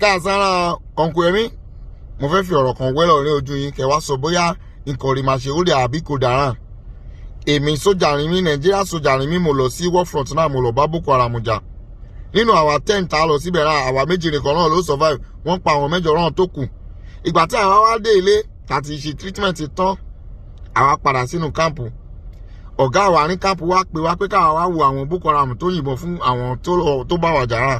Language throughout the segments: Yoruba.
káàsára kọ̀ǹkù ẹ̀mí mo fẹ́ fi ọ̀rọ̀ kan wẹ́lọ̀ ní ojú yín kẹ́ wá sọ bóyá nǹkan rí máa ṣe ó lè àbí kò dára. Èmi sójà rìn mí Nàìjíríà sójà rìn mí mo lọ sí war front náà mo lọ bá Boko Haram jà. Nínú àwa 10 tá lọ síbẹ̀ náà àwa 2 nìkan náà ló survive wọ́n pa àwọn 8 rán tó kù. Ìgbà tí àwa wá dé ilé àti ṣe treatment tán àwa padà sínú kámpù. Ọ̀gá àwa ní kámpù wá pè wá pé káwa wá wo àwọn Boko Haram tó yìnbọn fún àwọn tó bá wà jà náà.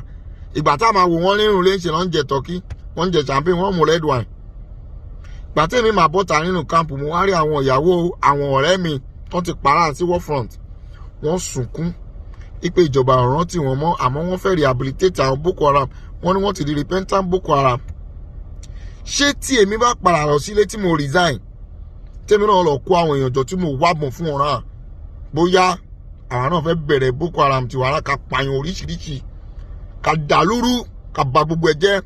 Ìgbà tá máa wò wọ́n nínú ilé ṣe lọ́n jẹ turkey wọ́n jẹ champagne wọ́n mu red wine. Ìgbà tí èmi máa bọ́ta nínú kámpù mo wá rí àwọn ìyàwó àwọn ọ̀rẹ́ mi tó ti para sí war front wọ́n sunkún ipe ìjọba ọ̀ràn tí wọ́n mọ́ àmọ́ wọ́n fẹ́ rehabilitate àwọn Boko Haram wọ́n ní wọ́n ti di repentant Boko Haram. Ṣé tí èmi bá padà lọ sílé tí mo resign tèmi náà lọ kó àwọn èèyàn jọ tí mo wá bọ̀ fún ọ̀ràn bóyá àwọn náà fẹ́ bẹ̀rẹ̀ Boko Haram tí wàhálà ká pààyàn oríṣiríṣi ká dàlúrú ká bà gbogbo ẹ̀ jẹ́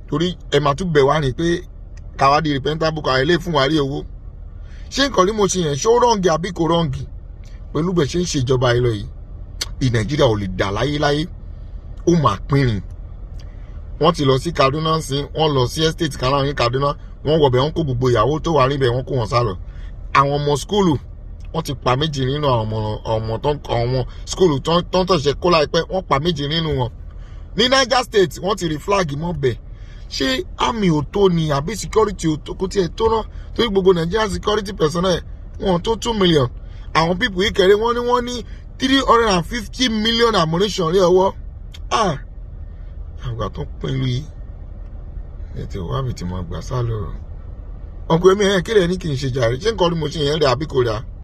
torí ẹ̀ máa tún bẹ̀ wá ní pé káwá di repentant Boko Haram ilé fún wa rí owó. Ṣé nǹkan ní mo ṣe yẹn ṣó rọ́ǹgì àbí kò rọ́ǹgì pẹ̀lú bẹ̀ ṣe ń ṣèjọba ilẹ̀ yìí Nàìjíríà ò lè dà láyéláyé ó máa pínrin. Wọ́n ti lọ sí Kaduna sí wọ́n lọ sí estate kan láwọn ní Kaduna wọ́n wọ̀bẹ̀ wọ́n kó gbogbo ìyàwó tó wà níbẹ̀ wọ́n kó wọn sá lọ. Àwọn ọmọ skúlù wọ́n ti pa 2 nínú àwọn ọmọ skúlù tó ń tọ̀ṣẹ̀ kó láìpẹ́ wọ́n pa 2 nínú wọn. Ní Niger State wọ́n ti rí flag mọ́ bẹ̀. Ṣé àmì ò tó ni àbí security ò tó kó tiẹ̀ tó náà torí gbogbo Nigeria security personnel wọn tó 2 million. Àwọn pípù yìí kẹrẹ wọ́n ní 350 million ammunition rí ọwọ́. Àgbà tó pín lu yìí ètò wá mi ti mọ àgbà sá lọ. Ọkùnrin mi ẹ̀ kéde ní kì í ṣe jàre ṣé nǹkan rí mo ṣe yẹn rẹ̀ àbí kò rà.